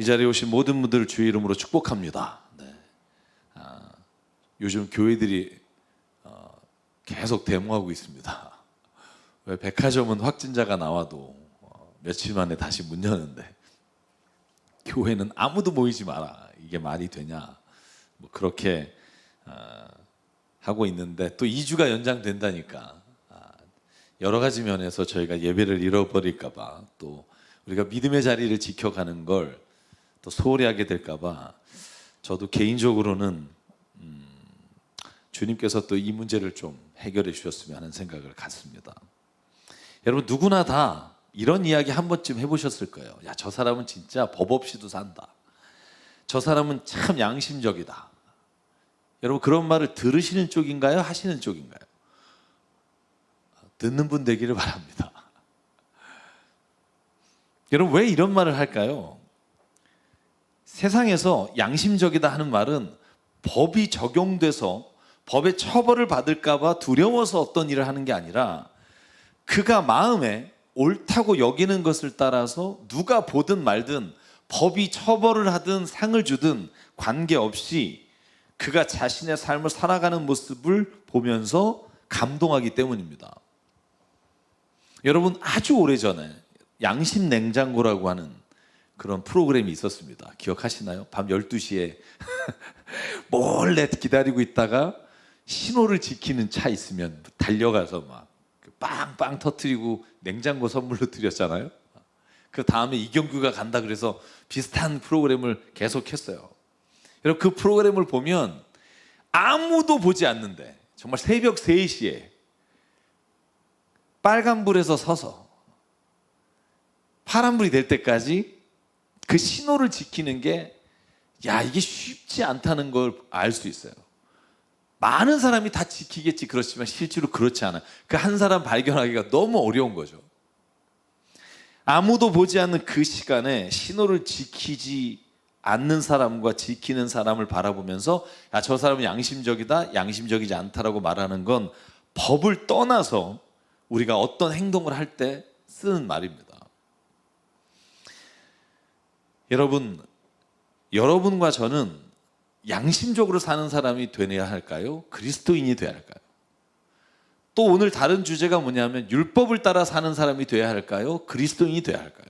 이 자리에 오신 모든 분들을 주의 이름으로 축복합니다. 네. 요즘 교회들이 계속 데모하고 있습니다. 왜 백화점은 확진자가 나와도 며칠 만에 다시 문 여는데 교회는 아무도 모이지 마라. 이게 말이 되냐? 뭐 그렇게 하고 있는데 또 2주가 연장된다니까 여러 가지 면에서 저희가 예배를 잃어버릴까 봐, 또 우리가 믿음의 자리를 지켜가는 걸 또 소홀히 하게 될까 봐 저도 개인적으로는 주님께서 또 이 문제를 좀 해결해 주셨으면 하는 생각을 갖습니다. 여러분, 누구나 다 이런 이야기 한 번쯤 해보셨을 거예요. 야, 저 사람은 진짜 법 없이도 산다. 저 사람은 참 양심적이다. 여러분, 그런 말을 들으시는 쪽인가요? 하시는 쪽인가요? 듣는 분 되기를 바랍니다. 여러분, 왜 이런 말을 할까요? 세상에서 양심적이다 하는 말은 법이 적용돼서 법의 처벌을 받을까 봐 두려워서 어떤 일을 하는 게 아니라 그가 마음에 옳다고 여기는 것을 따라서 누가 보든 말든 법이 처벌을 하든 상을 주든 관계없이 그가 자신의 삶을 살아가는 모습을 보면서 감동하기 때문입니다. 여러분, 아주 오래전에 양심 냉장고라고 하는 그런 프로그램이 있었습니다. 기억하시나요? 밤 12시에 몰래 기다리고 있다가 신호를 지키는 차 있으면 달려가서 막 빵빵 터뜨리고 냉장고 선물로 드렸잖아요. 그 다음에 이경규가 간다 그래서 비슷한 프로그램을 계속했어요. 여러분, 그 프로그램을 보면 아무도 보지 않는데 정말 새벽 3시에 빨간불에서 서서 파란불이 될 때까지 그 신호를 지키는 게, 야, 이게 쉽지 않다는 걸 알 수 있어요. 많은 사람이 다 지키겠지 그렇지만 실제로 그렇지 않아요. 그 한 사람 발견하기가 너무 어려운 거죠. 아무도 보지 않는 그 시간에 신호를 지키지 않는 사람과 지키는 사람을 바라보면서, 야, 저 사람은 양심적이다, 양심적이지 않다라고 말하는 건 법을 떠나서 우리가 어떤 행동을 할 때 쓰는 말입니다. 여러분과 저는 양심적으로 사는 사람이 되어야 할까요? 그리스도인이 되어야 할까요? 또 오늘 다른 주제가 뭐냐면, 율법을 따라 사는 사람이 되어야 할까요? 그리스도인이 되어야 할까요?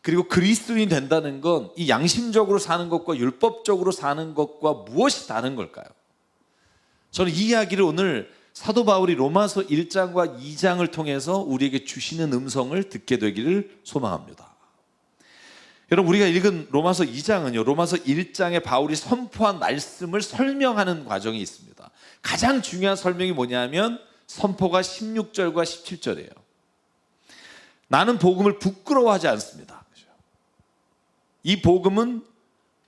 그리고 그리스도인이 된다는 건 이 양심적으로 사는 것과 율법적으로 사는 것과 무엇이 다른 걸까요? 저는 이 이야기를 오늘 사도 바울이 로마서 1장과 2장을 통해서 우리에게 주시는 음성을 듣게 되기를 소망합니다. 여러분, 우리가 읽은 로마서 2장은요, 로마서 1장에 바울이 선포한 말씀을 설명하는 과정이 있습니다. 가장 중요한 설명이 뭐냐면 선포가 16절과 17절이에요. 나는 복음을 부끄러워하지 않습니다. 이 복음은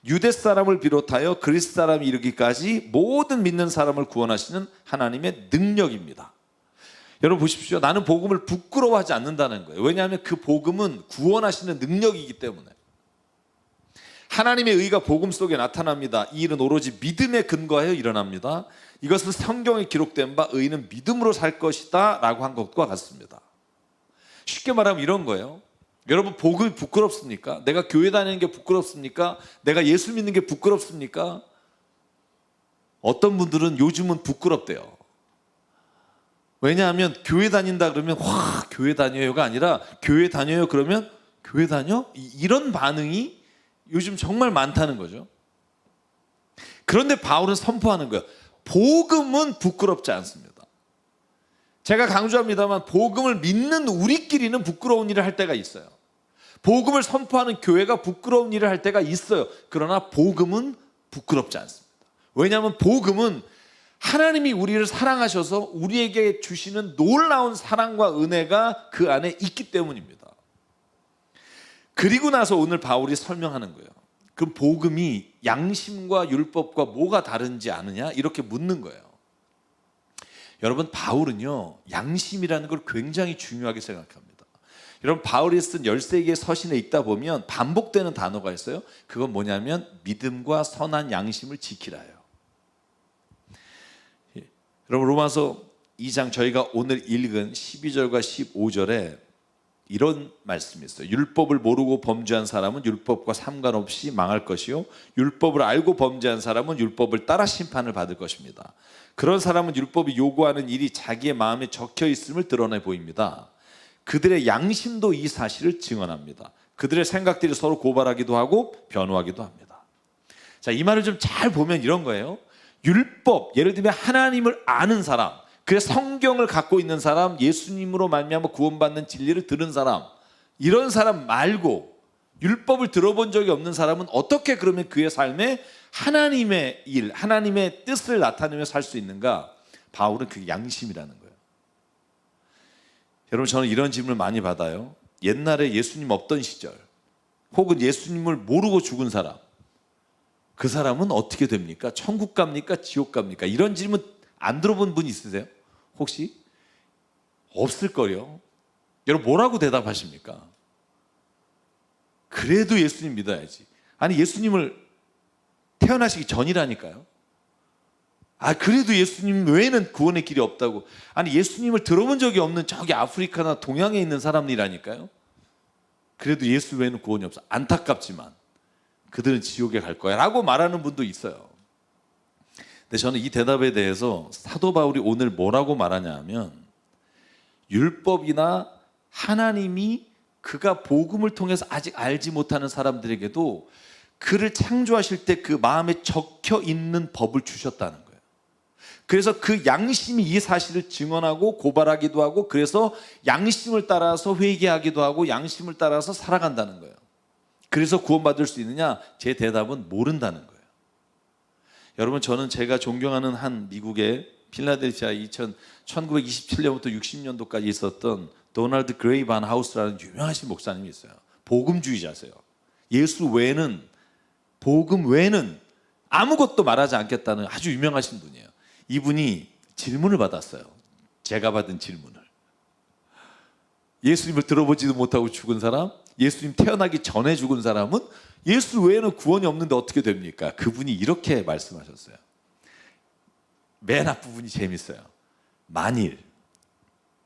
유대 사람을 비롯하여 그리스 사람이 이르기까지 모든 믿는 사람을 구원하시는 하나님의 능력입니다. 여러분 보십시오. 나는 복음을 부끄러워하지 않는다는 거예요. 왜냐하면 그 복음은 구원하시는 능력이기 때문에. 하나님의 의가 복음 속에 나타납니다. 이 일은 오로지 믿음에 근거하여 일어납니다. 이것은 성경에 기록된 바 의인은 믿음으로 살 것이다 라고 한 것과 같습니다. 쉽게 말하면 이런 거예요. 여러분, 복음이 부끄럽습니까? 내가 교회 다니는 게 부끄럽습니까? 내가 예수 믿는 게 부끄럽습니까? 어떤 분들은 요즘은 부끄럽대요. 왜냐하면 교회 다닌다 그러면 와, 교회 다녀요가 아니라 교회 다녀요 그러면 교회 다녀? 이런 반응이 요즘 정말 많다는 거죠. 그런데 바울은 선포하는 거예요. 복음은 부끄럽지 않습니다. 제가 강조합니다만 복음을 믿는 우리끼리는 부끄러운 일을 할 때가 있어요. 복음을 선포하는 교회가 부끄러운 일을 할 때가 있어요. 그러나 복음은 부끄럽지 않습니다. 왜냐하면 복음은 하나님이 우리를 사랑하셔서 우리에게 주시는 놀라운 사랑과 은혜가 그 안에 있기 때문입니다. 그리고 나서 오늘 바울이 설명하는 거예요. 그 복음이 양심과 율법과 뭐가 다른지 아느냐? 이렇게 묻는 거예요. 여러분, 바울은요, 양심이라는 걸 굉장히 중요하게 생각합니다. 여러분, 바울이 쓴 13개의 서신에 읽다 보면 반복되는 단어가 있어요. 그건 뭐냐면 믿음과 선한 양심을 지키라예요. 여러분, 로마서 2장 저희가 오늘 읽은 12절과 15절에 이런 말씀이 있어요. 율법을 모르고 범죄한 사람은 율법과 상관없이 망할 것이요, 율법을 알고 범죄한 사람은 율법을 따라 심판을 받을 것입니다. 그런 사람은 율법이 요구하는 일이 자기의 마음에 적혀 있음을 드러내 보입니다. 그들의 양심도 이 사실을 증언합니다. 그들의 생각들이 서로 고발하기도 하고 변호하기도 합니다. 자, 이 말을 좀 잘 보면 이런 거예요. 율법, 예를 들면 하나님을 아는 사람, 그래서 성경을 갖고 있는 사람, 예수님으로 말미암아 구원받는 진리를 들은 사람, 이런 사람 말고 율법을 들어본 적이 없는 사람은 어떻게 그러면 그의 삶에 하나님의 일, 하나님의 뜻을 나타내며 살 수 있는가? 바울은 그게 양심이라는 거예요. 여러분, 저는 이런 질문을 많이 받아요. 옛날에 예수님 없던 시절, 혹은 예수님을 모르고 죽은 사람, 그 사람은 어떻게 됩니까? 천국 갑니까? 지옥 갑니까? 이런 질문 안 들어본 분 있으세요? 혹시? 없을걸요. 여러분, 뭐라고 대답하십니까? 그래도 예수님 믿어야지. 아니, 예수님을 태어나시기 전이라니까요. 그래도 예수님 외에는 구원의 길이 없다고. 아니, 예수님을 들어본 적이 없는 저기 아프리카나 동양에 있는 사람이라니까요. 그래도 예수 외에는 구원이 없어. 안타깝지만 그들은 지옥에 갈 거야 라고 말하는 분도 있어요. 근데 저는 이 대답에 대해서 사도 바울이 오늘 뭐라고 말하냐 하면, 율법이나 하나님이 그가 복음을 통해서 아직 알지 못하는 사람들에게도 그를 창조하실 때 그 마음에 적혀 있는 법을 주셨다는 거예요. 그래서 그 양심이 이 사실을 증언하고 고발하기도 하고, 그래서 양심을 따라서 회개하기도 하고 양심을 따라서 살아간다는 거예요. 그래서 구원받을 수 있느냐? 제 대답은 모른다는 거예요. 여러분, 저는 제가 존경하는 한 미국의 필라델피아 1927년부터 60년도까지 있었던 도널드 그레이 반 하우스라는 유명하신 목사님이 있어요. 복음주의자세요. 예수 외에는, 복음 외에는 아무것도 말하지 않겠다는 아주 유명하신 분이에요. 이분이 질문을 받았어요. 제가 받은 질문을. 예수님을 들어보지도 못하고 죽은 사람, 예수님 태어나기 전에 죽은 사람은 예수 외에는 구원이 없는데 어떻게 됩니까? 그분이 이렇게 말씀하셨어요. 맨 앞부분이 재밌어요. 만일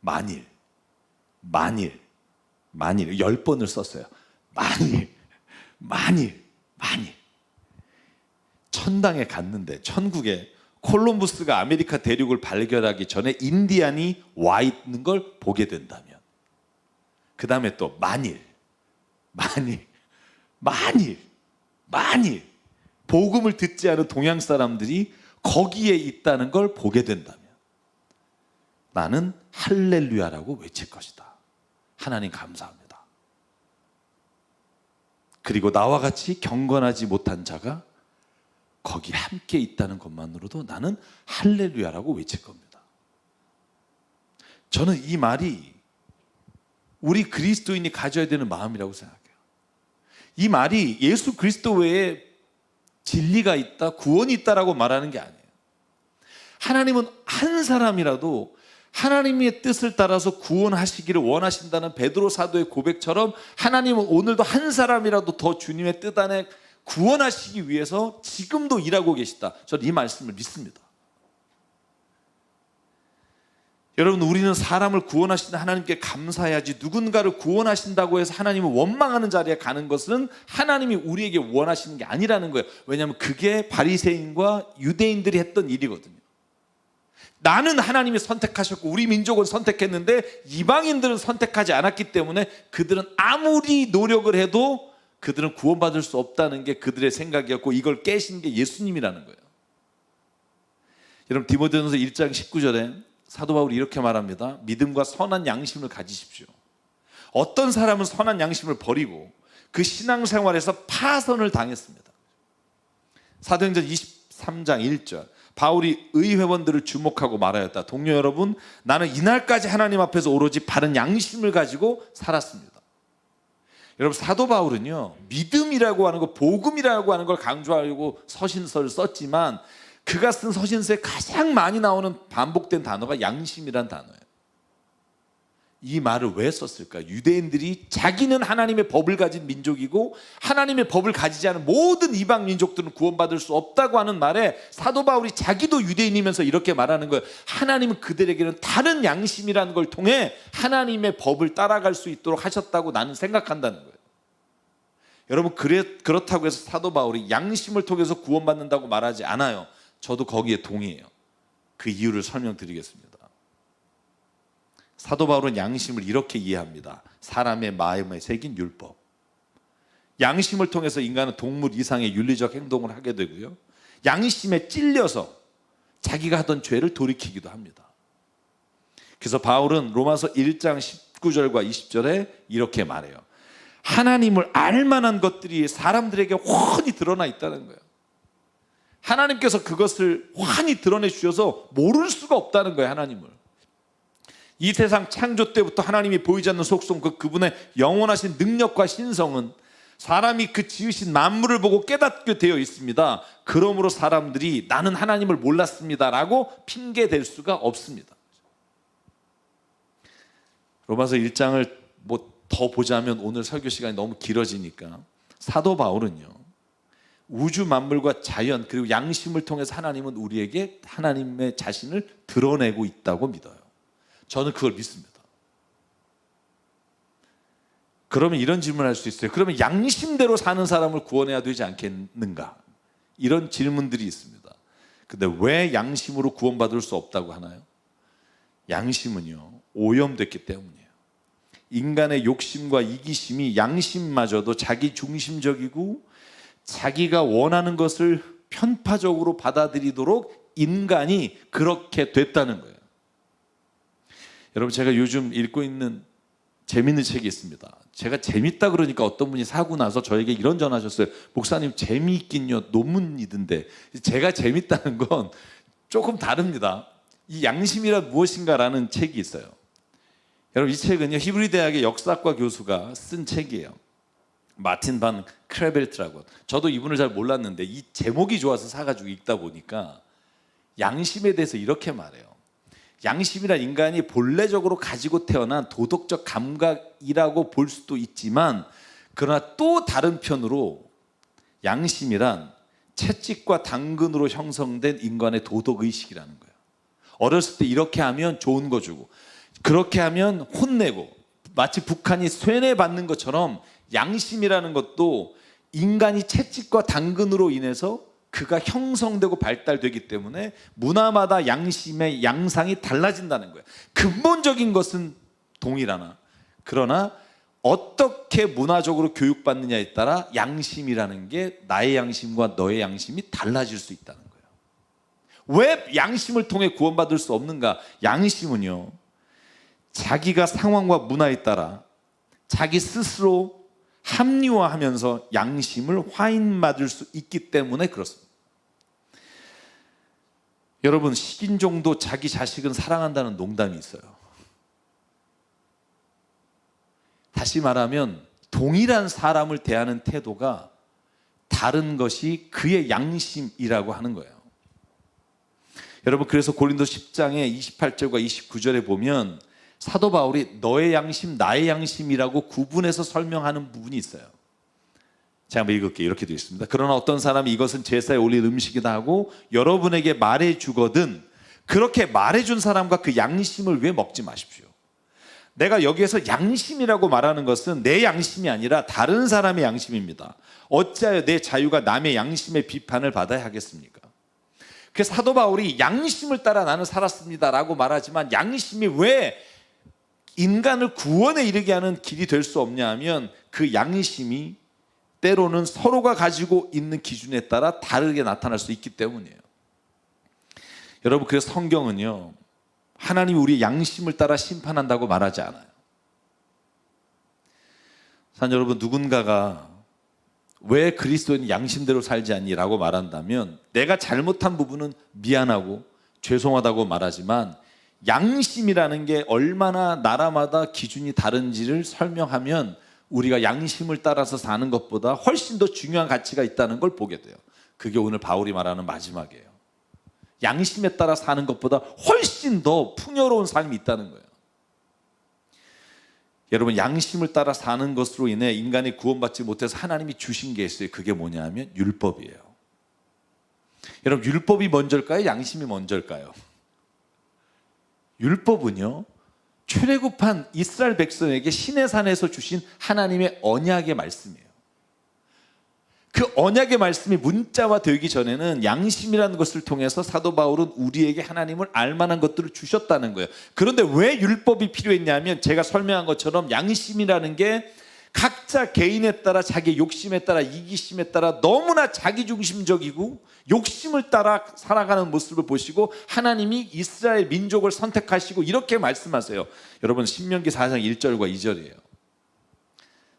10번을 썼어요. 만일 천당에 갔는데, 천국에 콜럼부스가 아메리카 대륙을 발견하기 전에 인디안이 와 있는 걸 보게 된다면, 그 다음에 또 만일 복음을 듣지 않은 동양 사람들이 거기에 있다는 걸 보게 된다면 나는 할렐루야라고 외칠 것이다. 하나님 감사합니다. 그리고 나와 같이 경건하지 못한 자가 거기 함께 있다는 것만으로도 나는 할렐루야라고 외칠 겁니다. 저는 이 말이 우리 그리스도인이 가져야 되는 마음이라고 생각해요. 이 말이 예수 그리스도 외에 진리가 있다, 구원이 있다라고 말하는 게 아니에요. 하나님은 한 사람이라도 하나님의 뜻을 따라서 구원하시기를 원하신다는 베드로 사도의 고백처럼, 하나님은 오늘도 한 사람이라도 더 주님의 뜻 안에 구원하시기 위해서 지금도 일하고 계시다. 저는 이 말씀을 믿습니다. 여러분, 우리는 사람을 구원하시는 하나님께 감사해야지, 누군가를 구원하신다고 해서 하나님을 원망하는 자리에 가는 것은 하나님이 우리에게 원하시는 게 아니라는 거예요. 왜냐하면 그게 바리새인과 유대인들이 했던 일이거든요. 나는 하나님이 선택하셨고 우리 민족은 선택했는데 이방인들은 선택하지 않았기 때문에 그들은 아무리 노력을 해도 그들은 구원받을 수 없다는 게 그들의 생각이었고, 이걸 깨신 게 예수님이라는 거예요. 여러분, 디모데전서 1장 19절에 사도 바울이 이렇게 말합니다. 믿음과 선한 양심을 가지십시오. 어떤 사람은 선한 양심을 버리고 그 신앙생활에서 파선을 당했습니다. 사도행전 23장 1절, 바울이 의회원들을 주목하고 말하였다. 동료 여러분, 나는 이날까지 하나님 앞에서 오로지 바른 양심을 가지고 살았습니다. 여러분, 사도 바울은요, 믿음이라고 하는 거, 복음이라고 하는 걸 강조하려고 서신서를 썼지만 그가 쓴 서신서에 가장 많이 나오는 반복된 단어가 양심이란 단어예요. 이 말을 왜 썼을까? 유대인들이 자기는 하나님의 법을 가진 민족이고 하나님의 법을 가지지 않은 모든 이방 민족들은 구원받을 수 없다고 하는 말에 사도 바울이 자기도 유대인이면서 이렇게 말하는 거예요. 하나님은 그들에게는 다른 양심이라는 걸 통해 하나님의 법을 따라갈 수 있도록 하셨다고 나는 생각한다는 거예요. 여러분, 그렇다고 해서 사도 바울이 양심을 통해서 구원받는다고 말하지 않아요. 저도 거기에 동의해요. 그 이유를 설명드리겠습니다. 사도 바울은 양심을 이렇게 이해합니다. 사람의 마음에 새긴 율법. 양심을 통해서 인간은 동물 이상의 윤리적 행동을 하게 되고요, 양심에 찔려서 자기가 하던 죄를 돌이키기도 합니다. 그래서 바울은 로마서 1장 19절과 20절에 이렇게 말해요. 하나님을 알만한 것들이 사람들에게 훤히 드러나 있다는 거예요. 하나님께서 그것을 훤히 드러내 주셔서 모를 수가 없다는 거예요. 하나님을. 이 세상 창조 때부터 하나님이 보이지 않는 속성, 그분의 영원하신 능력과 신성은 사람이 그 지으신 만물을 보고 깨닫게 되어 있습니다. 그러므로 사람들이 나는 하나님을 몰랐습니다 라고 핑계댈 수가 없습니다. 로마서 1장을 더 보자면 오늘 설교 시간이 너무 길어지니까, 사도 바울은요, 우주 만물과 자연 그리고 양심을 통해서 하나님은 우리에게 하나님의 자신을 드러내고 있다고 믿어요. 저는 그걸 믿습니다. 그러면 이런 질문을 할 수 있어요. 그러면 양심대로 사는 사람을 구원해야 되지 않겠는가? 이런 질문들이 있습니다. 근데 왜 양심으로 구원받을 수 없다고 하나요? 양심은요, 오염됐기 때문이에요. 인간의 욕심과 이기심이 양심마저도 자기 중심적이고 자기가 원하는 것을 편파적으로 받아들이도록 인간이 그렇게 됐다는 거예요. 여러분, 제가 요즘 읽고 있는 재밌는 책이 있습니다. 제가 재밌다 그러니까 어떤 분이 사고 나서 저에게 이런 전화하셨어요. 목사님, 재미있긴요, 논문이던데. 제가 재밌다는 건 조금 다릅니다. 이 양심이란 무엇인가라는 책이 있어요. 여러분, 이 책은요, 히브리 대학의 역사과 교수가 쓴 책이에요. 마틴 반 크레벨트라고. 저도 이분을 잘 몰랐는데 이 제목이 좋아서 사가지고 읽다 보니까 양심에 대해서 이렇게 말해요. 양심이란 인간이 본래적으로 가지고 태어난 도덕적 감각이라고 볼 수도 있지만, 그러나 또 다른 편으로 양심이란 채찍과 당근으로 형성된 인간의 도덕의식이라는 거예요. 어렸을 때 이렇게 하면 좋은 거 주고 그렇게 하면 혼내고, 마치 북한이 쇠뇌받는 것처럼 양심이라는 것도 인간이 채찍과 당근으로 인해서 그가 형성되고 발달되기 때문에 문화마다 양심의 양상이 달라진다는 거예요. 근본적인 것은 동일하나, 그러나 어떻게 문화적으로 교육받느냐에 따라 양심이라는 게 나의 양심과 너의 양심이 달라질 수 있다는 거예요. 왜 양심을 통해 구원받을 수 없는가? 양심은요, 자기가 상황과 문화에 따라 자기 스스로 합리화하면서 양심을 화인받을 수 있기 때문에 그렇습니다. 여러분, 식인종도 자기 자식은 사랑한다는 농담이 있어요. 다시 말하면 동일한 사람을 대하는 태도가 다른 것이 그의 양심이라고 하는 거예요. 여러분, 그래서 고린도 10장의 28절과 29절에 보면 사도 바울이 너의 양심, 나의 양심이라고 구분해서 설명하는 부분이 있어요. 제가 한번 읽을게요. 이렇게 되어 있습니다. 그러나 어떤 사람이 이것은 제사에 올릴 음식이다 하고 여러분에게 말해주거든 그렇게 말해준 사람과 그 양심을 왜 먹지 마십시오. 내가 여기에서 양심이라고 말하는 것은 내 양심이 아니라 다른 사람의 양심입니다. 어찌하여 내 자유가 남의 양심의 비판을 받아야 하겠습니까? 그래서 사도 바울이 양심을 따라 나는 살았습니다라고 말하지만, 양심이 왜 인간을 구원에 이르게 하는 길이 될 수 없냐 하면, 그 양심이 때로는 서로가 가지고 있는 기준에 따라 다르게 나타날 수 있기 때문이에요. 여러분, 그래서 성경은요, 하나님이 우리의 양심을 따라 심판한다고 말하지 않아요. 산 여러분, 누군가가 왜 그리스도인은 양심대로 살지 않니? 라고 말한다면, 내가 잘못한 부분은 미안하고 죄송하다고 말하지만, 양심이라는 게 얼마나 나라마다 기준이 다른지를 설명하면 우리가 양심을 따라서 사는 것보다 훨씬 더 중요한 가치가 있다는 걸 보게 돼요. 그게 오늘 바울이 말하는 마지막이에요. 양심에 따라 사는 것보다 훨씬 더 풍요로운 삶이 있다는 거예요. 여러분, 양심을 따라 사는 것으로 인해 인간이 구원받지 못해서 하나님이 주신 게 있어요. 그게 뭐냐면 율법이에요. 여러분, 율법이 먼저일까요? 양심이 먼저일까요? 율법은요, 출애굽한 이스라엘 백성에게 시내산에서 주신 하나님의 언약의 말씀이에요. 그 언약의 말씀이 문자화 되기 전에는 양심이라는 것을 통해서 사도 바울은 우리에게 하나님을 알만한 것들을 주셨다는 거예요. 그런데 왜 율법이 필요했냐면, 제가 설명한 것처럼 양심이라는 게 각자 개인에 따라, 자기 욕심에 따라, 이기심에 따라 너무나 자기중심적이고 욕심을 따라 살아가는 모습을 보시고 하나님이 이스라엘 민족을 선택하시고 이렇게 말씀하세요. 여러분, 신명기 4장 1절과 2절이에요.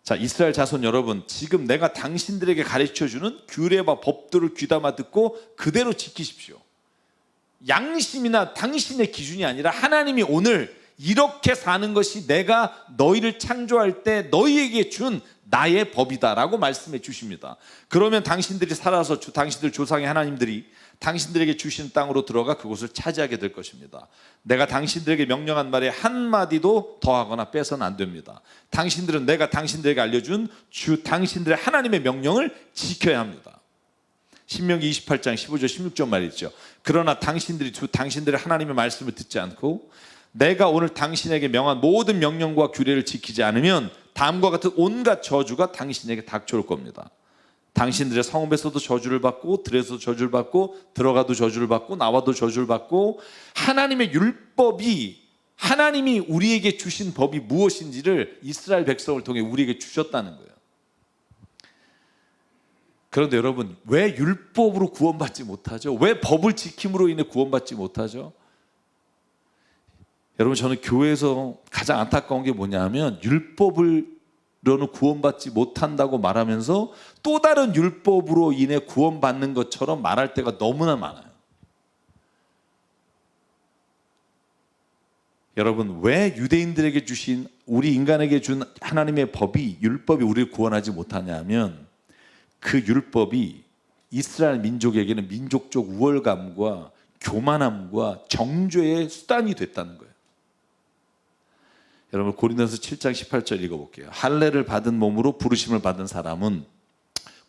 자, 이스라엘 자손 여러분, 지금 내가 당신들에게 가르쳐주는 규례와 법도를 귀담아 듣고 그대로 지키십시오. 양심이나 당신의 기준이 아니라 하나님이 오늘 이렇게 사는 것이 내가 너희를 창조할 때 너희에게 준 나의 법이다라고 말씀해 주십니다. 그러면 당신들이 살아서 당신들 조상의 하나님들이 당신들에게 주신 땅으로 들어가 그곳을 차지하게 될 것입니다. 내가 당신들에게 명령한 말에 한마디도 더하거나 빼서는 안 됩니다. 당신들은 내가 당신들에게 알려준 당신들의 하나님의 명령을 지켜야 합니다. 신명기 28장 15절 16절 말이죠. 그러나 당신들이 당신들의 하나님의 말씀을 듣지 않고 내가 오늘 당신에게 명한 모든 명령과 규례를 지키지 않으면 다음과 같은 온갖 저주가 당신에게 닥쳐올 겁니다. 당신들의 성읍에서도 저주를 받고 들에서도 저주를 받고 들어가도 저주를 받고 나와도 저주를 받고, 하나님의 율법이, 하나님이 우리에게 주신 법이 무엇인지를 이스라엘 백성을 통해 우리에게 주셨다는 거예요. 그런데 여러분, 왜 율법으로 구원받지 못하죠? 왜 법을 지킴으로 인해 구원받지 못하죠? 여러분, 저는 교회에서 가장 안타까운 게 뭐냐면, 율법으로는 구원받지 못한다고 말하면서 또 다른 율법으로 인해 구원받는 것처럼 말할 때가 너무나 많아요. 여러분, 왜 유대인들에게 주신, 우리 인간에게 준 하나님의 법이, 율법이 우리를 구원하지 못하냐면, 그 율법이 이스라엘 민족에게는 민족적 우월감과 교만함과 정죄의 수단이 됐다는 거예요. 여러분, 고린도서 7장 18절 읽어볼게요. 할례를 받은 몸으로 부르심을 받은 사람은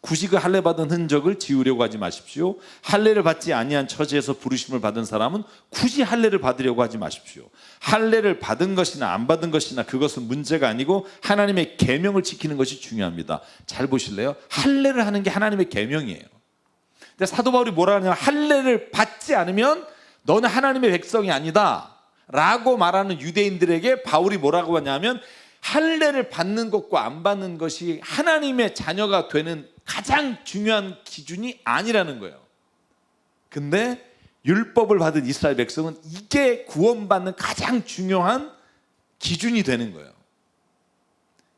굳이 그 할례 받은 흔적을 지우려고 하지 마십시오. 할례를 받지 아니한 처지에서 부르심을 받은 사람은 굳이 할례를 받으려고 하지 마십시오. 할례를 받은 것이나 안 받은 것이나 그것은 문제가 아니고 하나님의 계명을 지키는 것이 중요합니다. 잘 보실래요? 할례를 하는 게 하나님의 계명이에요. 근데 사도 바울이 뭐라 하냐면, 할례를 받지 않으면 너는 하나님의 백성이 아니다 라고 말하는 유대인들에게 바울이 뭐라고 하냐면, 할례를 받는 것과 안 받는 것이 하나님의 자녀가 되는 가장 중요한 기준이 아니라는 거예요. 근데 율법을 받은 이스라엘 백성은 이게 구원받는 가장 중요한 기준이 되는 거예요.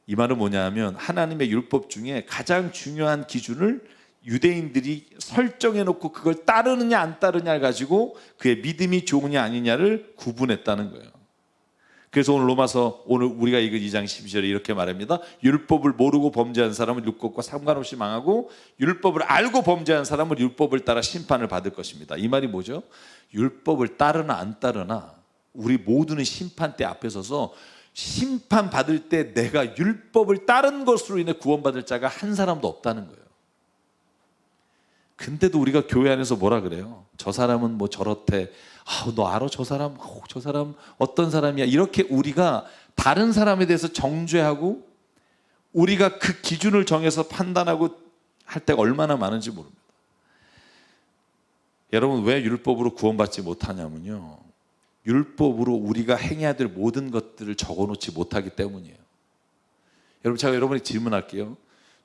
이 말은 뭐냐면, 하나님의 율법 중에 가장 중요한 기준을 유대인들이 설정해 놓고 그걸 따르느냐 안 따르냐를 가지고 그의 믿음이 좋으냐 아니냐를 구분했다는 거예요. 그래서 오늘 로마서, 오늘 우리가 읽은 2장 12절에 이렇게 말합니다. 율법을 모르고 범죄한 사람은 율법과 상관없이 망하고 율법을 알고 범죄한 사람은 율법을 따라 심판을 받을 것입니다. 이 말이 뭐죠? 율법을 따르나 안 따르나 우리 모두는 심판대 앞에 서서 심판받을 때 내가 율법을 따른 것으로 인해 구원받을 자가 한 사람도 없다는 거예요. 근데도 우리가 교회 안에서 뭐라 그래요? 저 사람은 뭐 저렇대. 너 알아? 저 사람 어떤 사람이야? 이렇게 우리가 다른 사람에 대해서 정죄하고 우리가 그 기준을 정해서 판단하고 할 때가 얼마나 많은지 모릅니다. 여러분, 왜 율법으로 구원받지 못하냐면요, 율법으로 우리가 행해야 될 모든 것들을 적어놓지 못하기 때문이에요. 여러분, 제가 여러분에게 질문할게요.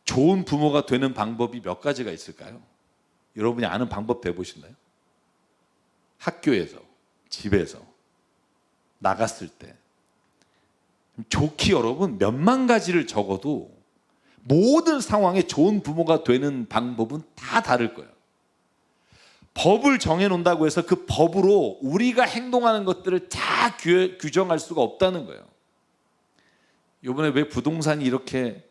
좋은 부모가 되는 방법이 몇 가지가 있을까요? 여러분이 아는 방법 대보실래요? 학교에서, 집에서, 나갔을 때. 좋게 여러분 몇만 가지를 적어도 모든 상황에 좋은 부모가 되는 방법은 다 다를 거예요. 법을 정해놓는다고 해서 그 법으로 우리가 행동하는 것들을 다 규정할 수가 없다는 거예요. 이번에 왜 부동산이 이렇게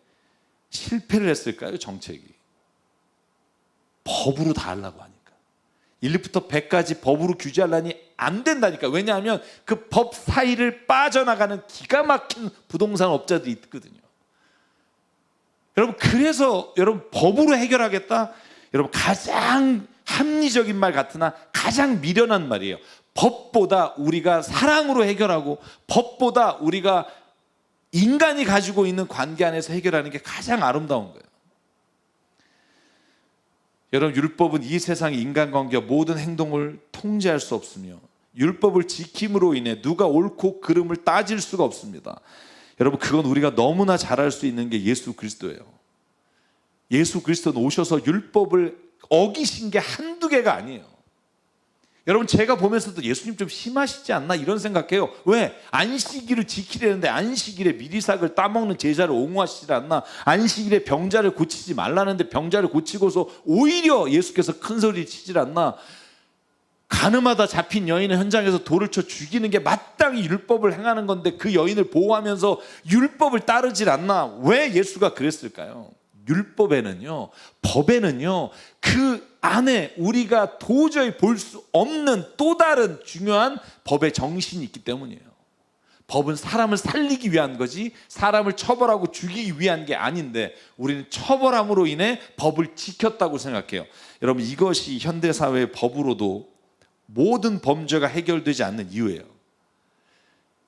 실패를 했을까요? 정책이 법으로 다 하려고 하니까. 1부터 100까지 법으로 규제하려니 안 된다니까. 왜냐하면 그 법 사이를 빠져나가는 기가 막힌 부동산 업자들이 있거든요. 여러분, 그래서 여러분 법으로 해결하겠다? 여러분, 가장 합리적인 말 같으나 가장 미련한 말이에요. 법보다 우리가 사랑으로 해결하고 법보다 우리가 인간이 가지고 있는 관계 안에서 해결하는 게 가장 아름다운 거예요. 여러분, 율법은 이 세상의 인간관계와 모든 행동을 통제할 수 없으며 율법을 지킴으로 인해 누가 옳고 그름을 따질 수가 없습니다. 여러분, 그건 우리가 너무나 잘 알 수 있는 게 예수 그리스도예요. 예수 그리스도는 오셔서 율법을 어기신 게 한두 개가 아니에요. 여러분, 제가 보면서도 예수님 좀 심하시지 않나 이런 생각해요. 왜? 안식일을 지키려는데 안식일에 미리삭을 따먹는 제자를 옹호하시지 않나? 안식일에 병자를 고치지 말라는데 병자를 고치고서 오히려 예수께서 큰 소리 치질 않나? 가늠하다 잡힌 여인을 현장에서 돌을 쳐 죽이는 게 마땅히 율법을 행하는 건데 그 여인을 보호하면서 율법을 따르질 않나? 왜 예수가 그랬을까요? 율법에는요, 법에는요, 그 안에 우리가 도저히 볼 수 없는 또 다른 중요한 법의 정신이 있기 때문이에요. 법은 사람을 살리기 위한 거지 사람을 처벌하고 죽이기 위한 게 아닌데 우리는 처벌함으로 인해 법을 지켰다고 생각해요. 여러분, 이것이 현대사회의 법으로도 모든 범죄가 해결되지 않는 이유예요.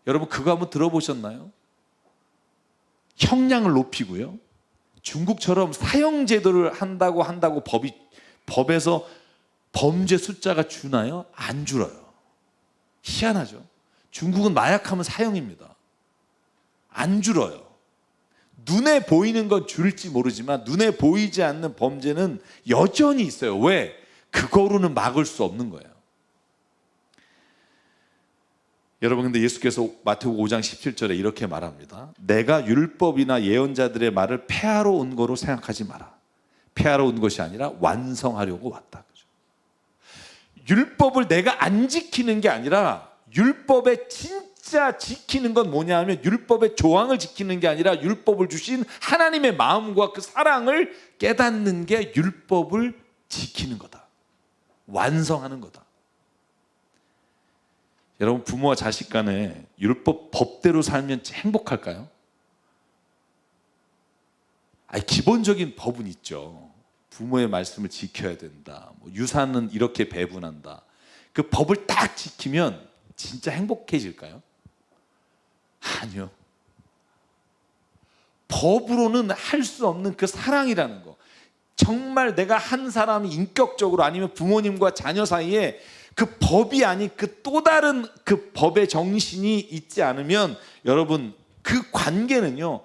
여러분, 그거 한번 들어보셨나요? 형량을 높이고요, 중국처럼 사형제도를 한다고 법에서 범죄 숫자가 주나요? 안 줄어요. 희한하죠. 중국은 마약하면 사형입니다. 안 줄어요. 눈에 보이는 건 줄지 모르지만 눈에 보이지 않는 범죄는 여전히 있어요. 왜? 그거로는 막을 수 없는 거예요. 여러분, 근데 예수께서 마태복음 5장 17절에 이렇게 말합니다. 내가 율법이나 예언자들의 말을 폐하러 온 거로 생각하지 마라. 폐하러 온 것이 아니라 완성하려고 왔다. 그죠? 율법을 내가 안 지키는 게 아니라 율법에 진짜 지키는 건 뭐냐 하면 율법의 조항을 지키는 게 아니라 율법을 주신 하나님의 마음과 그 사랑을 깨닫는 게 율법을 지키는 거다. 완성하는 거다. 여러분, 부모와 자식 간에 율법 법대로 살면 행복할까요? 기본적인 법은 있죠. 부모의 말씀을 지켜야 된다. 유산은 이렇게 배분한다. 그 법을 딱 지키면 진짜 행복해질까요? 아니요. 법으로는 할 수 없는 그 사랑이라는 거. 정말 내가 한 사람이 인격적으로 아니면 부모님과 자녀 사이에 그 법이 아닌 그 또 다른 그 법의 정신이 있지 않으면 여러분, 그 관계는요,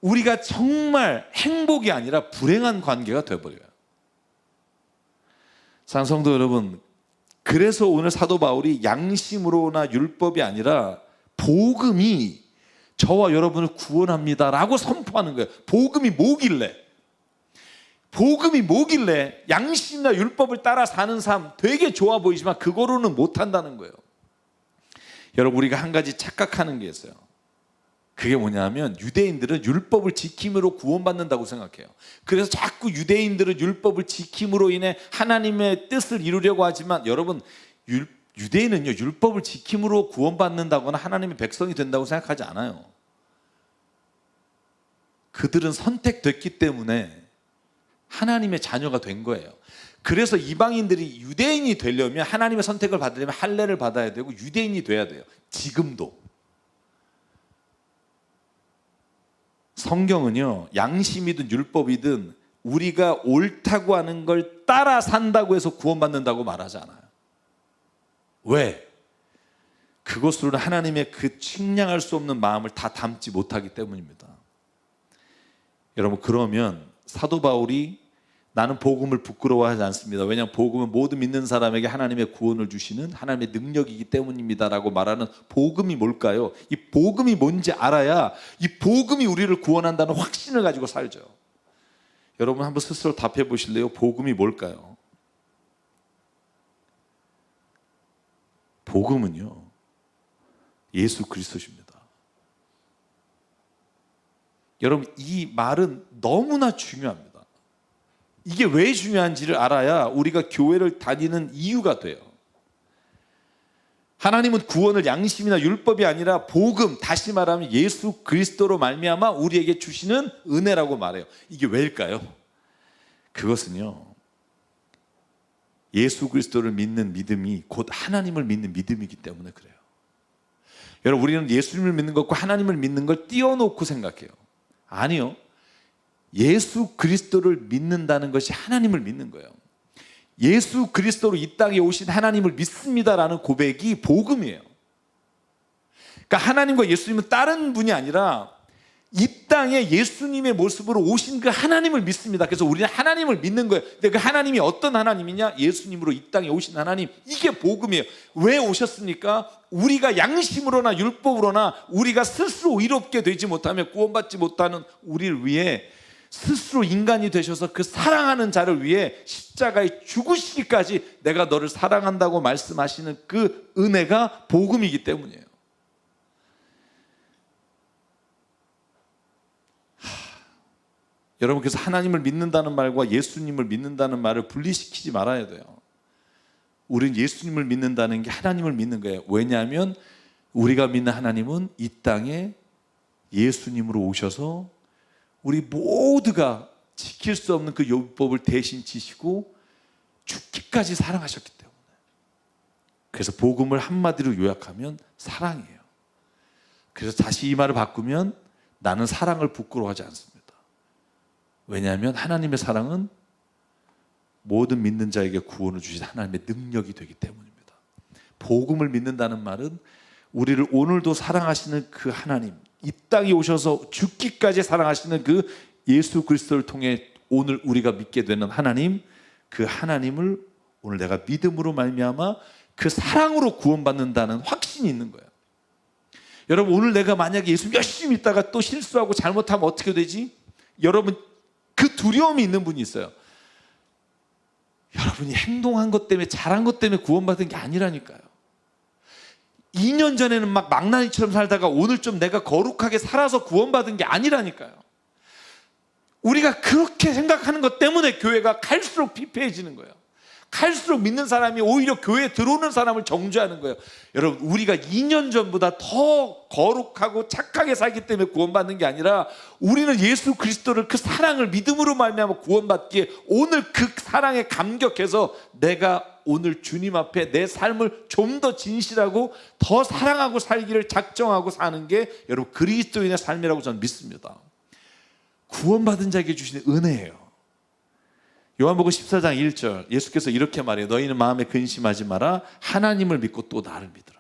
우리가 정말 행복이 아니라 불행한 관계가 되어버려요. 사랑하는 성도 여러분, 그래서 오늘 사도 바울이 양심으로나 율법이 아니라 복음이 저와 여러분을 구원합니다 라고 선포하는 거예요. 복음이 뭐길래 양심이나 율법을 따라 사는 삶 되게 좋아 보이지만 그거로는 못한다는 거예요. 여러분, 우리가 한 가지 착각하는 게 있어요. 그게 뭐냐면 유대인들은 율법을 지킴으로 구원받는다고 생각해요. 그래서 자꾸 유대인들은 율법을 지킴으로 인해 하나님의 뜻을 이루려고 하지만 여러분, 유대인은요, 율법을 지킴으로 구원받는다거나 하나님의 백성이 된다고 생각하지 않아요. 그들은 선택됐기 때문에 하나님의 자녀가 된 거예요. 그래서 이방인들이 유대인이 되려면 하나님의 선택을 받으려면 할례를 받아야 되고 유대인이 돼야 돼요. 지금도. 성경은요, 양심이든 율법이든 우리가 옳다고 하는 걸 따라 산다고 해서 구원받는다고 말하지 않아요. 왜? 그것으로는 하나님의 그 측량할 수 없는 마음을 다 담지 못하기 때문입니다. 여러분, 그러면 사도 바울이 나는 복음을 부끄러워하지 않습니다. 왜냐하면 복음은 모든 믿는 사람에게 하나님의 구원을 주시는 하나님의 능력이기 때문입니다 라고 말하는 복음이 뭘까요? 이 복음이 뭔지 알아야 이 복음이 우리를 구원한다는 확신을 가지고 살죠. 여러분, 한번 스스로 답해 보실래요? 복음이 뭘까요? 복음은요, 예수 그리스도십니다. 여러분, 이 말은 너무나 중요합니다. 이게 왜 중요한지를 알아야 우리가 교회를 다니는 이유가 돼요. 하나님은 구원을 양심이나 율법이 아니라 복음, 다시 말하면 예수 그리스도로 말미암아 우리에게 주시는 은혜라고 말해요. 이게 왜일까요? 그것은요, 예수 그리스도를 믿는 믿음이 곧 하나님을 믿는 믿음이기 때문에 그래요. 여러분, 우리는 예수님을 믿는 것과 하나님을 믿는 걸 띄워놓고 생각해요. 아니요, 예수 그리스도를 믿는다는 것이 하나님을 믿는 거예요. 예수 그리스도로 이 땅에 오신 하나님을 믿습니다라는 고백이 복음이에요. 그러니까 하나님과 예수님은 다른 분이 아니라 이 땅에 예수님의 모습으로 오신 그 하나님을 믿습니다. 그래서 우리는 하나님을 믿는 거예요. 근데 그 하나님이 어떤 하나님이냐? 예수님으로 이 땅에 오신 하나님. 이게 복음이에요. 왜 오셨습니까? 우리가 양심으로나 율법으로나 우리가 스스로 의롭게 되지 못하면 구원받지 못하는 우리를 위해 스스로 인간이 되셔서 그 사랑하는 자를 위해 십자가에 죽으시기까지 내가 너를 사랑한다고 말씀하시는 그 은혜가 복음이기 때문이에요. 여러분, 그래서 하나님을 믿는다는 말과 예수님을 믿는다는 말을 분리시키지 말아야 돼요. 우리는 예수님을 믿는다는 게 하나님을 믿는 거예요. 왜냐하면 우리가 믿는 하나님은 이 땅에 예수님으로 오셔서 우리 모두가 지킬 수 없는 그 율법을 대신 지시고 죽기까지 사랑하셨기 때문에. 그래서 복음을 한마디로 요약하면 사랑이에요. 그래서 다시 이 말을 바꾸면 나는 사랑을 부끄러워하지 않습니다. 왜냐하면 하나님의 사랑은 모든 믿는 자에게 구원을 주신 하나님의 능력이 되기 때문입니다. 복음을 믿는다는 말은 우리를 오늘도 사랑하시는 그 하나님, 이 땅에 오셔서 죽기까지 사랑하시는 그 예수 그리스도를 통해 오늘 우리가 믿게 되는 하나님, 그 하나님을 오늘 내가 믿음으로 말미암아 그 사랑으로 구원받는다는 확신이 있는 거예요. 여러분, 오늘 내가 만약에 예수 열심히 믿다가 또 실수하고 잘못하면 어떻게 되지? 여러분, 그 두려움이 있는 분이 있어요. 여러분이 행동한 것 때문에, 잘한 것 때문에 구원받은 게 아니라니까요. 2년 전에는 막 망나니처럼 살다가 오늘 좀 내가 거룩하게 살아서 구원받은 게 아니라니까요. 우리가 그렇게 생각하는 것 때문에 교회가 갈수록 피폐해지는 거예요. 갈수록 믿는 사람이 오히려 교회에 들어오는 사람을 정죄하는 거예요. 여러분, 우리가 2년 전보다 더 거룩하고 착하게 살기 때문에 구원받는 게 아니라 우리는 예수 그리스도를, 그 사랑을 믿음으로 말미암아 구원받기에 오늘 그 사랑에 감격해서 내가 오늘 주님 앞에 내 삶을 좀 더 진실하고 더 사랑하고 살기를 작정하고 사는 게 여러분 그리스도인의 삶이라고 저는 믿습니다. 구원받은 자에게 주시는 은혜예요. 요한복음 14장 1절 예수께서 이렇게 말해요. 너희는 마음에 근심하지 마라. 하나님을 믿고 또 나를 믿으라.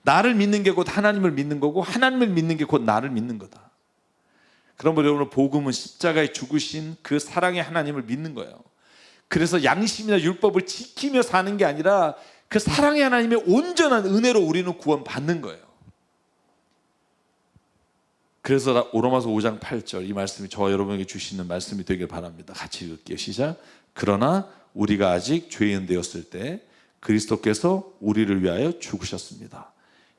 나를 믿는 게 곧 하나님을 믿는 거고 하나님을 믿는 게 곧 나를 믿는 거다. 그러므로 여러분, 복음은 십자가에 죽으신 그 사랑의 하나님을 믿는 거예요. 그래서 양심이나 율법을 지키며 사는 게 아니라 그 사랑의 하나님의 온전한 은혜로 우리는 구원받는 거예요. 그래서 로마서 5장 8절 이 말씀이 저와 여러분에게 주시는 말씀이 되길 바랍니다. 같이 읽을게요. 시작. 그러나 우리가 아직 죄인 되었을 때 그리스도께서 우리를 위하여 죽으셨습니다.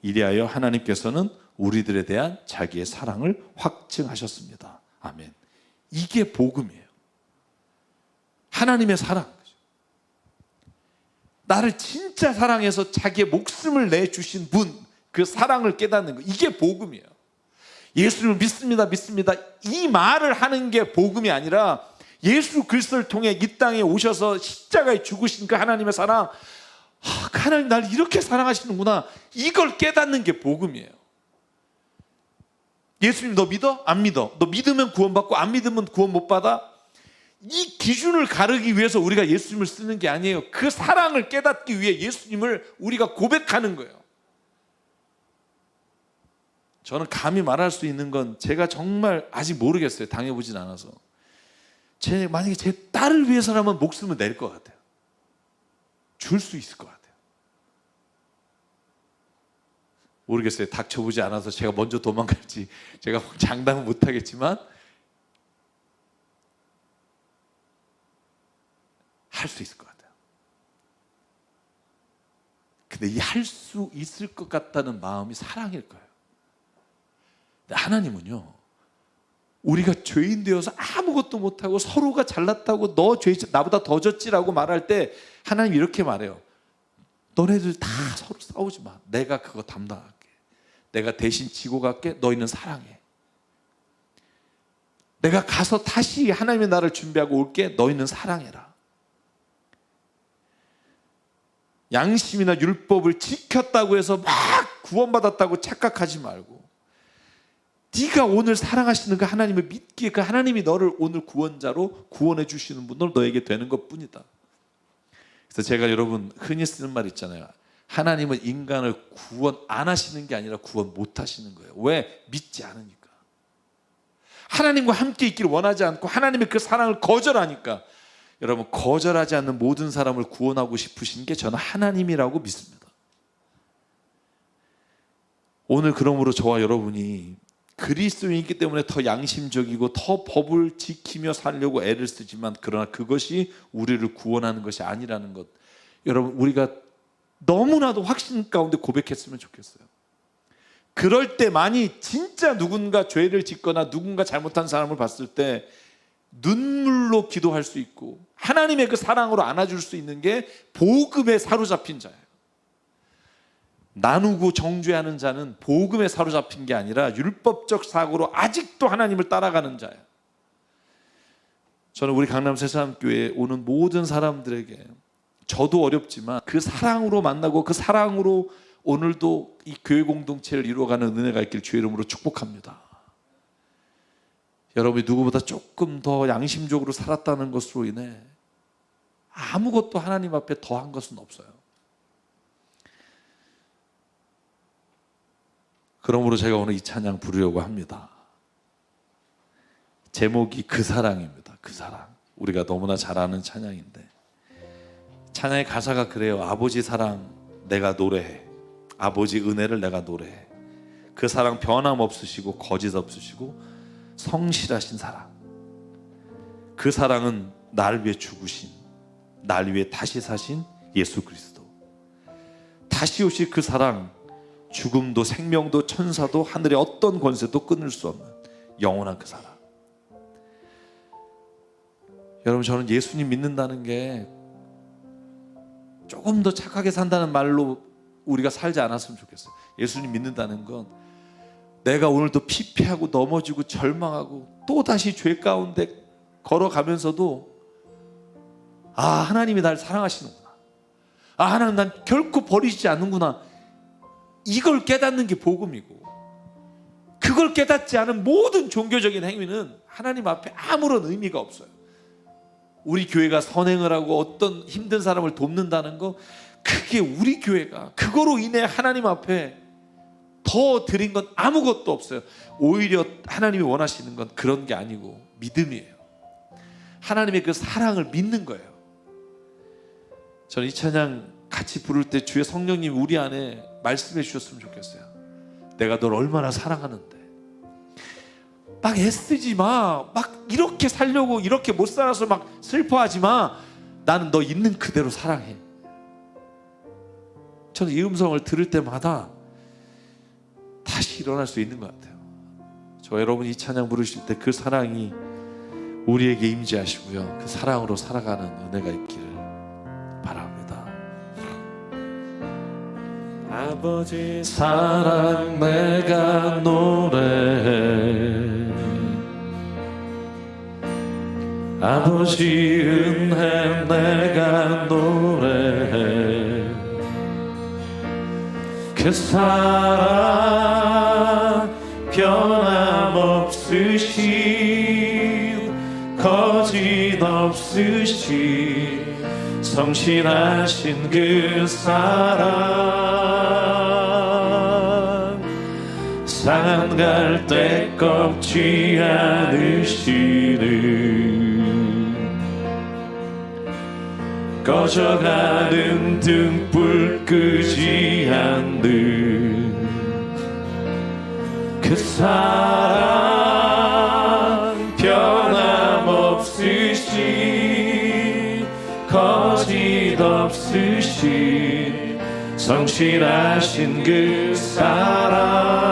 이리하여 하나님께서는 우리들에 대한 자기의 사랑을 확증하셨습니다. 아멘. 이게 복음이에요. 하나님의 사랑. 나를 진짜 사랑해서 자기의 목숨을 내주신 분, 그 사랑을 깨닫는 거, 이게 복음이에요. 예수님을 믿습니다, 믿습니다, 이 말을 하는 게 복음이 아니라 예수 그리스도를 통해 이 땅에 오셔서 십자가에 죽으신 그 하나님의 사랑, 그 하나님 나를 이렇게 사랑하시는구나, 이걸 깨닫는 게 복음이에요. 예수님 너 믿어? 안 믿어? 너 믿으면 구원받고 안 믿으면 구원 못 받아? 이 기준을 가르기 위해서 우리가 예수님을 쓰는 게 아니에요. 그 사랑을 깨닫기 위해 예수님을 우리가 고백하는 거예요. 저는 감히 말할 수 있는 건 제가 정말 아직 모르겠어요. 당해보진 않아서. 만약에 제 딸을 위해서라면 목숨을 낼 것 같아요. 줄 수 있을 것 같아요. 모르겠어요. 닥쳐보지 않아서 제가 먼저 도망갈지 제가 장담은 못하겠지만 할 수 있을 것 같아요. 근데 이 할 수 있을 것 같다는 마음이 사랑일 거예요. 하나님은요, 우리가 죄인 되어서 아무것도 못하고 서로가 잘났다고 너 죄지 나보다 더 졌지라고 말할 때 하나님 이렇게 말해요. 너네들 다 서로 싸우지 마. 내가 그거 담당할게. 내가 대신 지고 갈게. 너희는 사랑해. 내가 가서 다시 하나님의 나라를 준비하고 올게. 너희는 사랑해라. 양심이나 율법을 지켰다고 해서 막 구원받았다고 착각하지 말고 네가 오늘 사랑하시는 그 하나님을 믿기에 그 하나님이 너를 오늘 구원자로 구원해 주시는 분으로 너에게 되는 것뿐이다. 그래서 제가 여러분 흔히 쓰는 말 있잖아요. 하나님은 인간을 구원 안 하시는 게 아니라 구원 못 하시는 거예요. 왜? 믿지 않으니까. 하나님과 함께 있기를 원하지 않고 하나님의 그 사랑을 거절하니까. 여러분 거절하지 않는 모든 사람을 구원하고 싶으신 게 저는 하나님이라고 믿습니다. 오늘 그러므로 저와 여러분이 그리스도인이기 때문에 더 양심적이고 더 법을 지키며 살려고 애를 쓰지만 그러나 그것이 우리를 구원하는 것이 아니라는 것, 여러분 우리가 너무나도 확신 가운데 고백했으면 좋겠어요. 그럴 때만이 진짜 누군가 죄를 짓거나 누군가 잘못한 사람을 봤을 때 눈물로 기도할 수 있고 하나님의 그 사랑으로 안아줄 수 있는 게 복음에 사로잡힌 자예요. 나누고 정죄하는 자는 복음에 사로잡힌 게 아니라 율법적 사고로 아직도 하나님을 따라가는 자예요. 저는 우리 강남 새사람교회에 오는 모든 사람들에게 저도 어렵지만 그 사랑으로 만나고 그 사랑으로 오늘도 이 교회 공동체를 이루어가는 은혜가 있길 주의 이름으로 축복합니다. 여러분이 누구보다 조금 더 양심적으로 살았다는 것으로 인해 아무것도 하나님 앞에 더한 것은 없어요. 그러므로 제가 오늘 이 찬양 부르려고 합니다. 제목이 그 사랑입니다. 그 사랑. 우리가 너무나 잘 아는 찬양인데 찬양의 가사가 그래요. 아버지 사랑 내가 노래해. 아버지 은혜를 내가 노래해. 그 사랑 변함없으시고 거짓 없으시고 성실하신 사랑. 그 사랑은 나를 위해 죽으신, 날 위해 다시 사신 예수 그리스도. 다시 오실 그 사랑, 죽음도 생명도 천사도 하늘의 어떤 권세도 끊을 수 없는 영원한 그 사랑. 여러분 저는 예수님 믿는다는 게 조금 더 착하게 산다는 말로 우리가 살지 않았으면 좋겠어요. 예수님 믿는다는 건 내가 오늘도 피폐하고 넘어지고 절망하고 또다시 죄 가운데 걸어가면서도 아 하나님이 날 사랑하시는구나. 아 하나님 난 결코 버리지 않는구나. 이걸 깨닫는 게 복음이고 그걸 깨닫지 않은 모든 종교적인 행위는 하나님 앞에 아무런 의미가 없어요. 우리 교회가 선행을 하고 어떤 힘든 사람을 돕는다는 거 그게 우리 교회가 그거로 인해 하나님 앞에 더 드린 건 아무것도 없어요. 오히려 하나님이 원하시는 건 그런 게 아니고 믿음이에요. 하나님의 그 사랑을 믿는 거예요. 저는 이 찬양 같이 부를 때 주의 성령님 우리 안에 말씀해 주셨으면 좋겠어요. 내가 널 얼마나 사랑하는데 막 애쓰지 마. 막 이렇게 살려고 이렇게 못 살아서 막 슬퍼하지 마. 나는 너 있는 그대로 사랑해. 저는 이 음성을 들을 때마다 다시 일어날 수 있는 것 같아요. 저 여러분 이 찬양 부르실 때 그 사랑이 우리에게 임재하시고요. 그 사랑으로 살아가는 은혜가 있기를 바랍니다. 아버지 사랑 내가 노래해. 아버지 은혜 내가 노래해. 그 사랑 변함없으신 거짓 없으신 성실하신 그 사랑 산 갈 때 꺾지 않으시는 꺼져가는 등불 끄지 않는 그 사랑 변함없으신 거짓 없으신 성실하신 그 사랑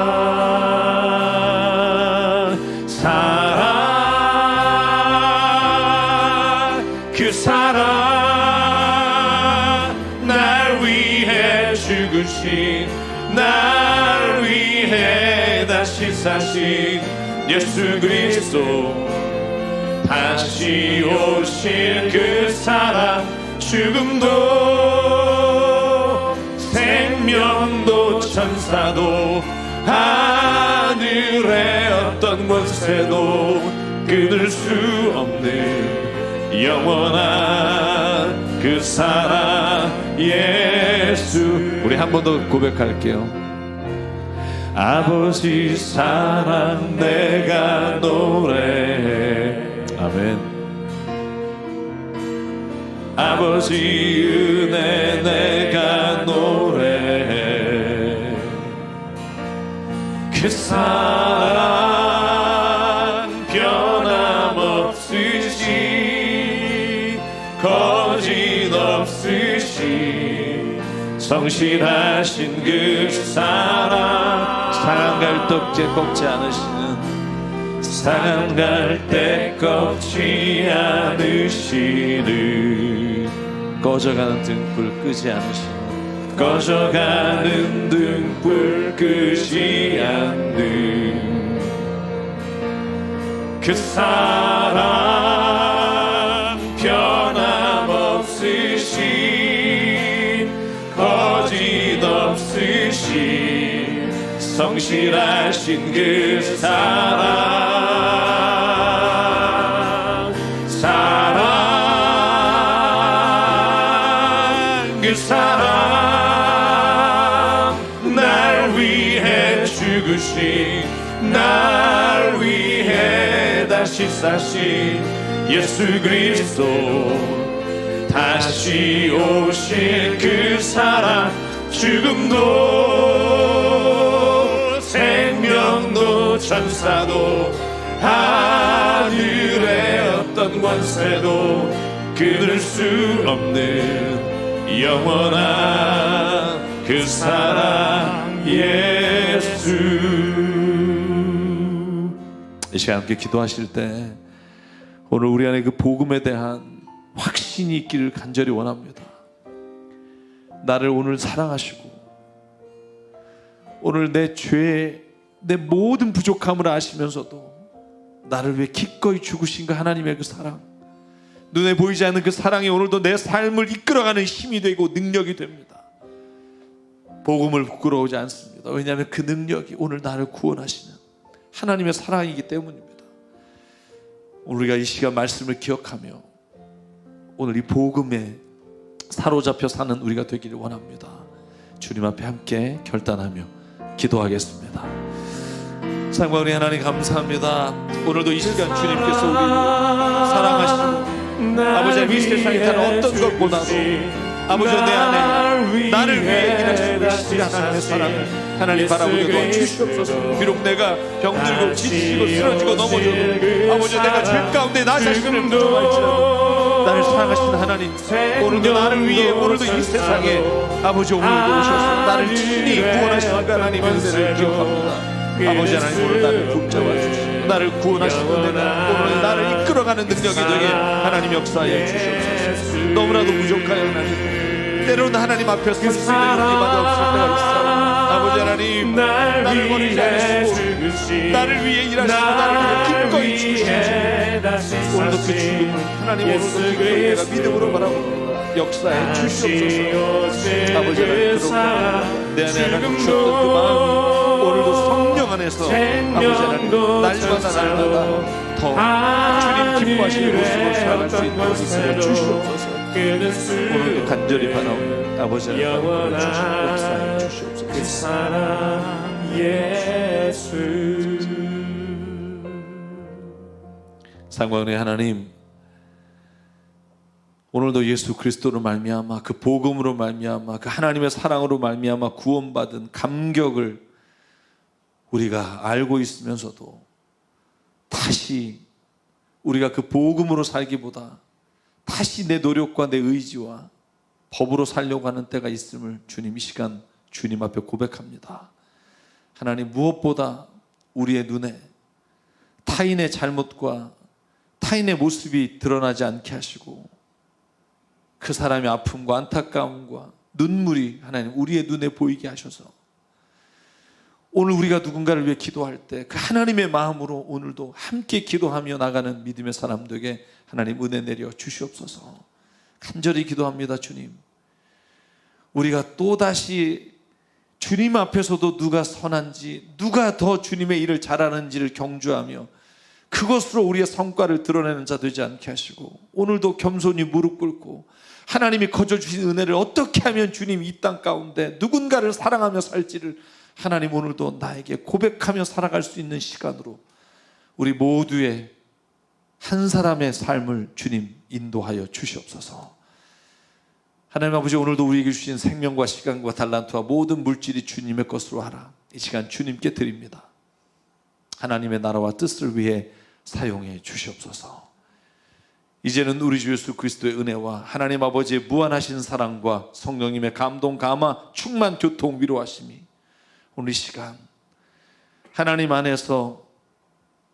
그 사랑 날 위해 죽으신 날 위해 다시 사신 예수 그리스도 다시 오실 그 사랑 죽음도 생명도 천사도 하늘의 어떤 권세도 끊을 수 없는 영원한 그 사랑 예수. 우리 한 번 더 고백할게요. 아버지 사랑 내가 노래해. 아멘. 아버지 은혜 내가 노래해. 그 사랑 변함없으시 거짓 없으시 성실하신 그 사랑 상한 갈대 꺾지 않으시는 상한 갈대 꺾지 않으시는 꺼져가는 등불 끄지 않으시는 꺼져가는 등불 끄지 않는 그 사랑 변함없으신 거짓 없으신 성실하신 그 사랑 그 사랑 날 위해 죽으신 날 위해 다시 사신 예수 그리스도 다시 오실 그 사랑 죽음도 생명도 천사도 하늘의 어떤 권세도 끊을 수 없는 영원한 그 사랑 예수. 이 시간 함께 기도하실 때 오늘 우리 안에 그 복음에 대한 확신이 있기를 간절히 원합니다. 나를 오늘 사랑하시고 오늘 내 죄, 내 모든 부족함을 아시면서도 나를 위해 기꺼이 죽으신 그 하나님의 그 사랑, 눈에 보이지 않는 그 사랑이 오늘도 내 삶을 이끌어가는 힘이 되고 능력이 됩니다. 복음을 부끄러워하지 않습니다. 왜냐하면 그 능력이 오늘 나를 구원하시는 하나님의 사랑이기 때문입니다. 우리가 이 시간 말씀을 기억하며 오늘 이 복음에 사로잡혀 사는 우리가 되기를 원합니다. 주님 앞에 함께 결단하며 기도하겠습니다. 사랑과 우리 하나님 감사합니다. 오늘도 이 시간 주님께서 우리 사랑하시고 아버지 이 세상에 다른 어떤 것보다도 아버지 내 안에 나를 위해 일하시고 계신 하나님의 사랑을 하나님 바라보게 도와주시옵소서. 비록 내가 병들고 지치고 쓰러지고 넘어져도 아버지 내가 죄 가운데 나 자신을 부정할지라도 나를 사랑하시는 하나님, 오늘도 나를 위해 오늘도 이 세상에 아버지 오늘도 오셔서 나를 친히 구원하시는 그 하나님의 은혜를 기억합니다. 아버지 하나님 오늘 나를 붙잡아 주시고 나를 구원하시는 은혜가 오늘 나를 이끌어가는 능력이 되게 하나님 역사하여 주시옵소서. 너무나도 부족하여 하나님 때로는 하나님 앞에 설 수 있는 용기마다 없을 때가 있어. 아버지 하나님 나를 버리지 않으시고 나를 위해 일하시고 나를 위해 기꺼이 죽으시는 오늘도 그 죽음을 하나님 오늘도 기꺼이 내가 믿음으로 바라봅니다. 역사에 주시옵소서. 아버지 하나님 내 안에 하나님 주셨던 그 마음 오늘도 성령 안에서 아버지 하나님 날마다 더 주님 기뻐하시는 모습을 살아갈 수 있도록 있으려 주시옵소서. 오늘도 간절히 바라옵니다. 아버지 하나님 역사에 주시옵소서. 그 사랑 예수. 상관의 하나님, 오늘도 예수 그리스도로 말미암아 그 복음으로 말미암아 그 하나님의 사랑으로 말미암아 구원받은 감격을 우리가 알고 있으면서도 다시 우리가 그 복음으로 살기보다 다시 내 노력과 내 의지와 법으로 살려고 하는 때가 있음을 주님 이 시간 주님 앞에 고백합니다. 하나님 무엇보다 우리의 눈에 타인의 잘못과 타인의 모습이 드러나지 않게 하시고 그 사람의 아픔과 안타까움과 눈물이 하나님 우리의 눈에 보이게 하셔서 오늘 우리가 누군가를 위해 기도할 때 그 하나님의 마음으로 오늘도 함께 기도하며 나가는 믿음의 사람들에게 하나님 은혜 내려 주시옵소서. 간절히 기도합니다. 주님, 우리가 또다시 주님 앞에서도 누가 선한지, 누가 더 주님의 일을 잘하는지를 경주하며 그것으로 우리의 성과를 드러내는 자 되지 않게 하시고, 오늘도 겸손히 무릎 꿇고 하나님이 거저주신 은혜를 어떻게 하면 주님 이 땅 가운데 누군가를 사랑하며 살지를 하나님 오늘도 나에게 고백하며 살아갈 수 있는 시간으로 우리 모두의 한 사람의 삶을 주님 인도하여 주시옵소서. 하나님 아버지, 오늘도 우리에게 주신 생명과 시간과 달란트와 모든 물질이 주님의 것으로 하라. 이 시간 주님께 드립니다. 하나님의 나라와 뜻을 위해 사용해 주시옵소서. 이제는 우리 주 예수 그리스도의 은혜와 하나님 아버지의 무한하신 사랑과 성령님의 감동, 감화, 충만, 교통, 위로하심이 오늘 이 시간 하나님 안에서,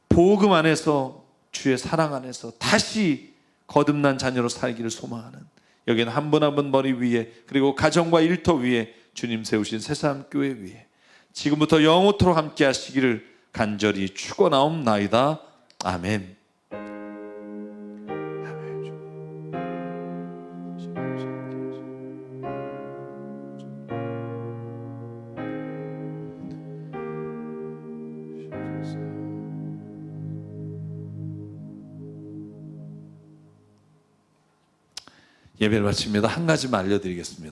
복음 안에서, 주의 사랑 안에서 다시 거듭난 자녀로 살기를 소망하는, 여기는 한 분 한 분 머리 위에, 그리고 가정과 일터 위에 주님 세우신 새삼교회 위에 지금부터 영원토록 함께 하시기를 간절히 축원하옵나이다. 아멘. 예배를 마칩니다. 한 가지만 알려드리겠습니다.